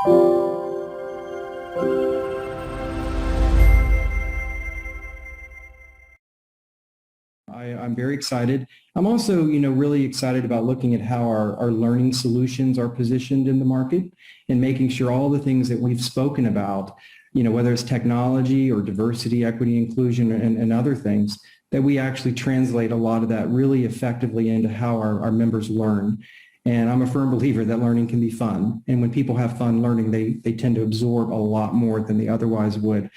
I'm very excited. I'm also, really excited about looking at how our learning solutions are positioned in the market and making sure all the things that we've spoken about, whether it's technology or diversity, equity, inclusion, and other things, that we actually translate a lot of that really effectively into how our members learn. And I'm a firm believer that learning can be fun. And when people have fun learning, they tend to absorb a lot more than they otherwise would.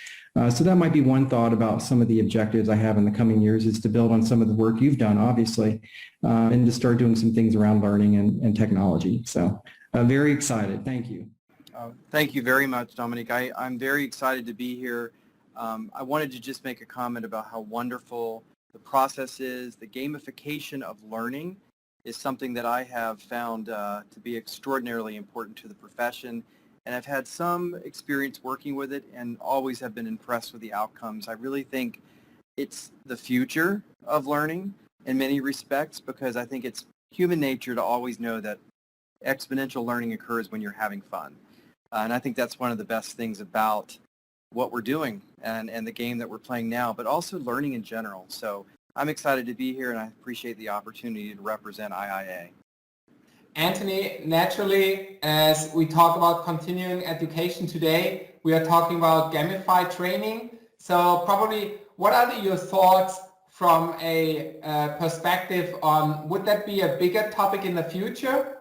So that might be one thought about some of the objectives I have in the coming years, is to build on some of the work you've done, obviously, and to start doing some things around learning and technology. So very excited. Thank you. Thank you very much, Dominique. I'm very excited to be here. I wanted to just make a comment about how wonderful the process is. The gamification of learning is something that I have found to be extraordinarily important to the profession. And I've had some experience working with it and always have been impressed with the outcomes. I really think it's the future of learning in many respects, because I think it's human nature to always know that exponential learning occurs when you're having fun. And I think that's one of the best things about what we're doing and the game that we're playing now, but also learning in general. So I'm excited to be here, and I appreciate the opportunity to represent IIA. Anthony, naturally, as we talk about continuing education today, we are talking about gamified training. So probably, what are your thoughts from a perspective on, would that be a bigger topic in the future?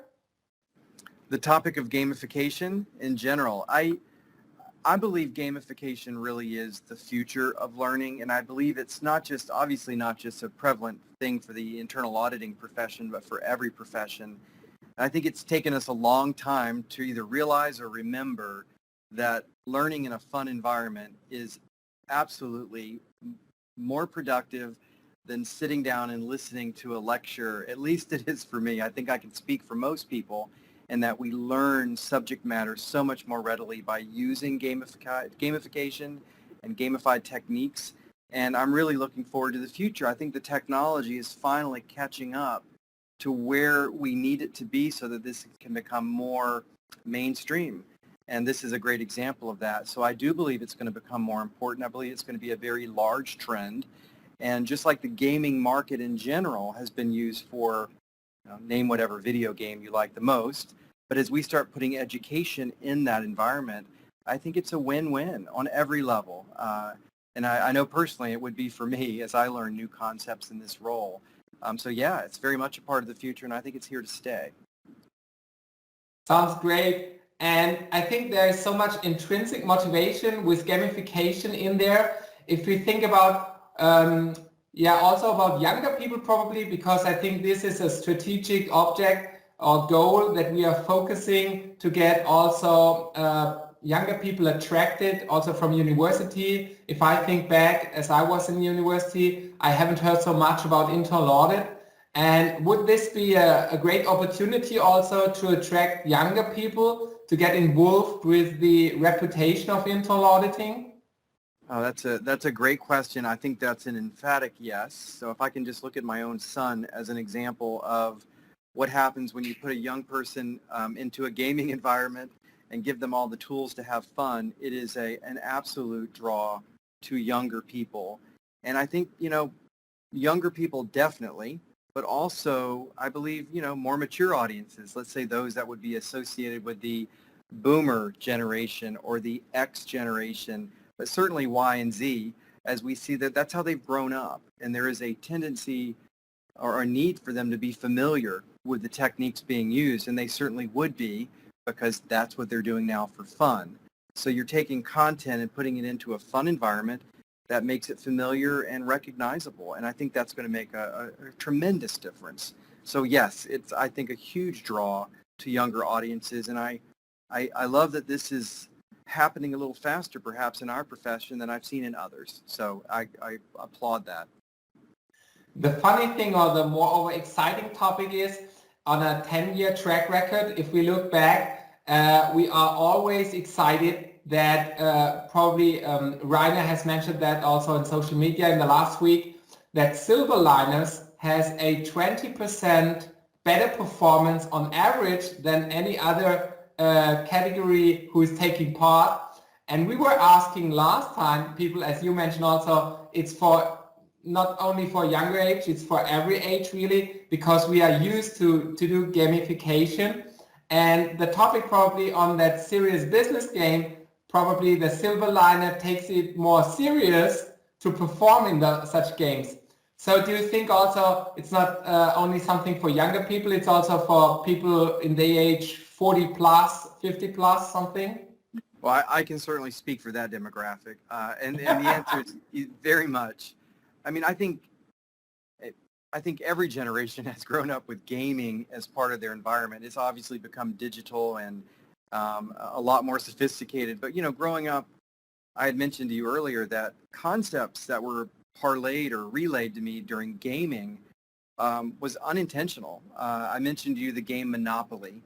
The topic of gamification in general. I believe gamification really is the future of learning, and I believe it's obviously not just a prevalent thing for the internal auditing profession, but for every profession. I think it's taken us a long time to either realize or remember that learning in a fun environment is absolutely more productive than sitting down and listening to a lecture. At least it is for me. I think I can speak for most people, and that we learn subject matter so much more readily by using gamification and gamified techniques. And I'm really looking forward to the future. I think the technology is finally catching up to where we need it to be so that this can become more mainstream. And this is a great example of that. So I do believe it's going to become more important. I believe it's going to be a very large trend. And just like the gaming market in general has been used for, name whatever video game you like the most, but as we start putting education in that environment, I think it's a win-win on every level. And I know personally it would be for me as I learn new concepts in this role. So yeah, it's very much a part of the future, and I think it's here to stay. Sounds great. And I think there is so much intrinsic motivation with gamification in there. If we think about, also about younger people probably, because I think this is a strategic object or goal that we are focusing to get also younger people attracted also from university. If I think back, as I was in university, I haven't heard so much about internal audit. And would this be a great opportunity also to attract younger people to get involved with the reputation of internal auditing? Oh, that's a great question. I think that's an emphatic yes. So if I can just look at my own son as an example of what happens when you put a young person into a gaming environment and give them all the tools to have fun, it is an absolute draw to younger people. And I think, younger people definitely, but also I believe, more mature audiences, let's say those that would be associated with the boomer generation or the X generation, but certainly Y and Z, as we see that's how they've grown up. And there is a tendency or a need for them to be familiar with the techniques being used, and they certainly would be, because that's what they're doing now for fun. So you're taking content and putting it into a fun environment that makes it familiar and recognizable. And I think that's going to make a tremendous difference. So yes, it's, I think, a huge draw to younger audiences. And I love that this is happening a little faster perhaps in our profession than I've seen in others. So I applaud that. The funny thing, or the more exciting topic, is on a 10-year track record, if we look back, we are always excited that probably Rainer has mentioned that also on social media in the last week, that Silver Liners has a 20% better performance on average than any other category who is taking part. And we were asking last time people, as you mentioned also, it's for not only for younger age, it's for every age really, because we are used to do gamification. And the topic probably on that serious business game, probably the silver liner takes it more serious to perform in such games. So do you think also it's not only something for younger people, it's also for people in the age 40 plus, 50 plus, something? Well, I can certainly speak for that demographic. And the answer is very much. I mean, I think every generation has grown up with gaming as part of their environment. It's obviously become digital and a lot more sophisticated. But, growing up, I had mentioned to you earlier that concepts that were parlayed or relayed to me during gaming was unintentional. I mentioned to you the game Monopoly.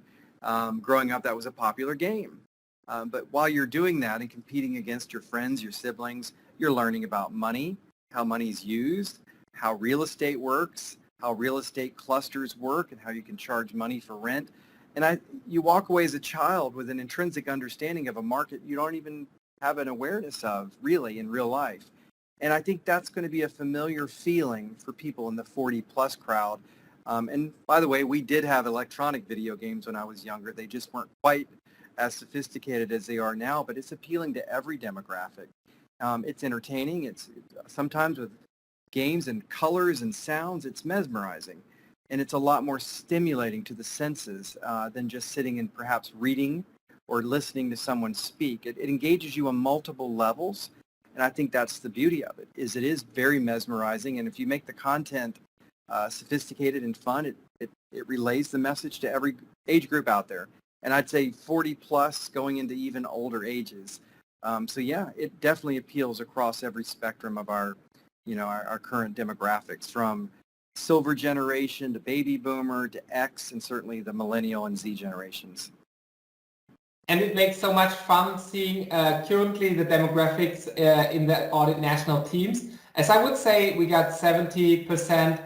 Growing up, that was a popular game. But while you're doing that and competing against your friends, your siblings, you're learning about money, how money is used, how real estate works, how real estate clusters work, and how you can charge money for rent. And you walk away as a child with an intrinsic understanding of a market you don't even have an awareness of really in real life. And I think that's going to be a familiar feeling for people in the 40 plus crowd. And by the way, we did have electronic video games when I was younger. They just weren't quite as sophisticated as they are now, but it's appealing to every demographic. It's entertaining. It's sometimes with games and colors and sounds, it's mesmerizing. And it's a lot more stimulating to the senses than just sitting and perhaps reading or listening to someone speak. It engages you on multiple levels. And I think that's the beauty of it, is it is very mesmerizing. And if you make the content sophisticated and fun, it relays the message to every age group out there. And I'd say 40 plus going into even older ages. So yeah, it definitely appeals across every spectrum of our current demographics, from silver generation to baby boomer to X, and certainly the millennial and Z generations. And it makes so much fun seeing currently the demographics in the audit national teams. As I would say, we got 70%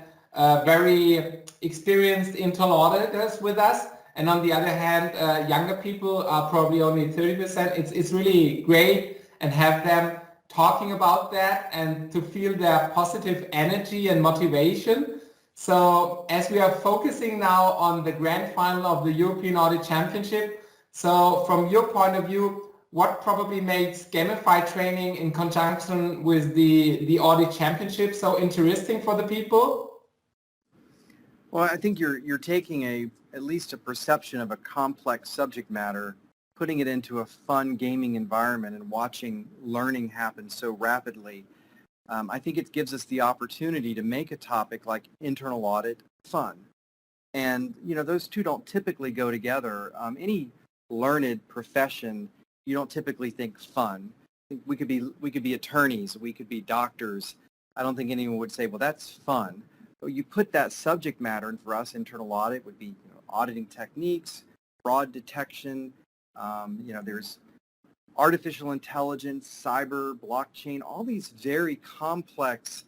very experienced internal auditors with us. And on the other hand, younger people are probably only 30%. It's really great and have them talking about that and to feel their positive energy and motivation. So as we are focusing now on the grand final of the European Audit Championship, so from your point of view, what probably makes Gamified Training in conjunction with the Audit Championship so interesting for the people? Well, I think you're taking at least a perception of a complex subject matter, putting it into a fun gaming environment and watching learning happen so rapidly. I think it gives us the opportunity to make a topic like internal audit fun. And, those two don't typically go together. Any learned profession, you don't typically think fun. We could be attorneys, we could be doctors. I don't think anyone would say, well, that's fun. But you put that subject matter, and for us, internal audit would be auditing techniques, fraud detection. There's artificial intelligence, cyber, blockchain, all these very complex,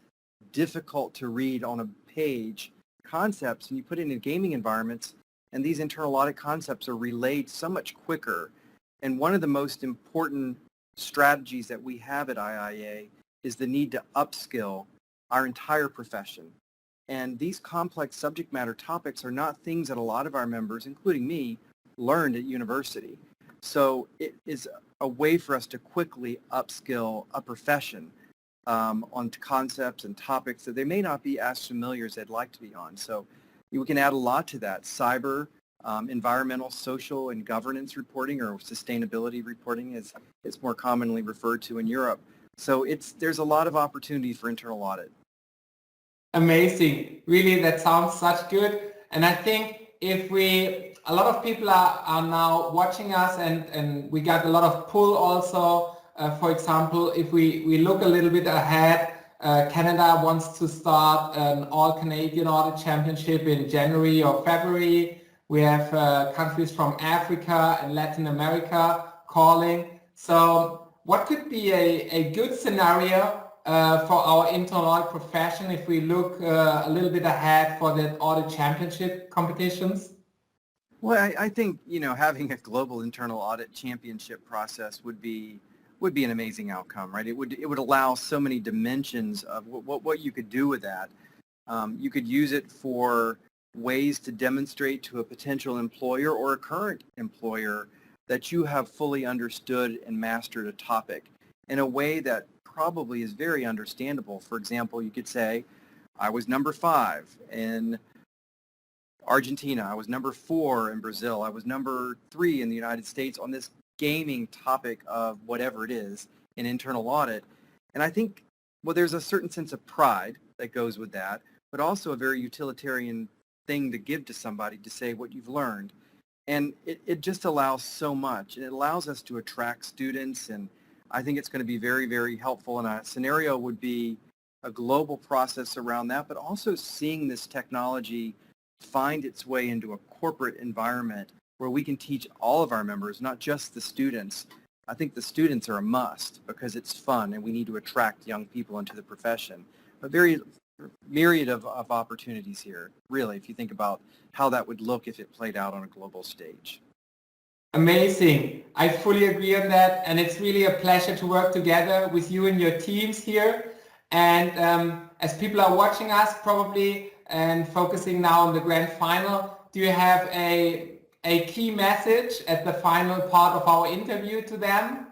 difficult to read on a page concepts, and you put it in gaming environments, and these internal audit concepts are relayed so much quicker. And one of the most important strategies that we have at IIA is the need to upskill our entire profession. And these complex subject matter topics are not things that a lot of our members, including me, learned at university. So it is a way for us to quickly upskill a profession on concepts and topics that they may not be as familiar as they'd like to be on. So we can add a lot to that. Cyber, environmental, social, and governance reporting, or sustainability reporting as it's more commonly referred to in Europe. So there's a lot of opportunity for internal audit. Amazing. Really, that sounds such good. And I think a lot of people are now watching us, and we got a lot of pull also. For example, if we look a little bit ahead, Canada wants to start an all-Canadian Audit Championship in January or February. We have countries from Africa and Latin America calling. So what could be a good scenario for our internal audit profession if we look a little bit ahead for the Audit Championship competitions? Well, I think, having a global internal audit championship process would be an amazing outcome, right? It would allow so many dimensions of what you could do with that. You could use it for ways to demonstrate to a potential employer or a current employer that you have fully understood and mastered a topic in a way that probably is very understandable. For example, you could say, I was number 5 in Argentina, I was number 4 in Brazil, I was number 3 in the United States on this gaming topic of whatever it is in internal audit. And I think, well, there's a certain sense of pride that goes with that, but also a very utilitarian thing to give to somebody to say what you've learned. And it just allows so much. And it allows us to attract students, and I think it's going to be very, very helpful. And a scenario would be a global process around that, but also seeing this technology find its way into a corporate environment where we can teach all of our members, not just the students. I think the students are a must because it's fun and we need to attract young people into the profession. A very myriad of opportunities here, really, if you think about how that would look if it played out on a global stage. Amazing. I fully agree on that. And it's really a pleasure to work together with you and your teams here. And as people are watching us probably and focusing now on the grand final, do you have a key message at the final part of our interview to them?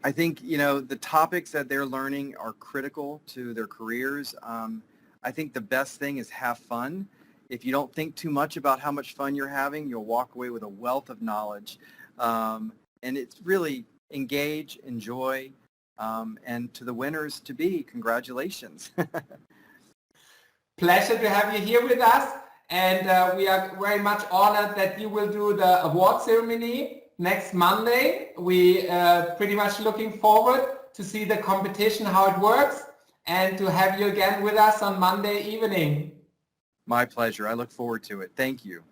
I think, the topics that they're learning are critical to their careers. I think the best thing is have fun. If you don't think too much about how much fun you're having, you'll walk away with a wealth of knowledge. And it's really engage, enjoy, and to the winners to be, congratulations. Pleasure to have you here with us. And we are very much honored that you will do the award ceremony next Monday. We pretty much looking forward to see the competition, how it works, and to have you again with us on Monday evening. My pleasure. I look forward to it. Thank you.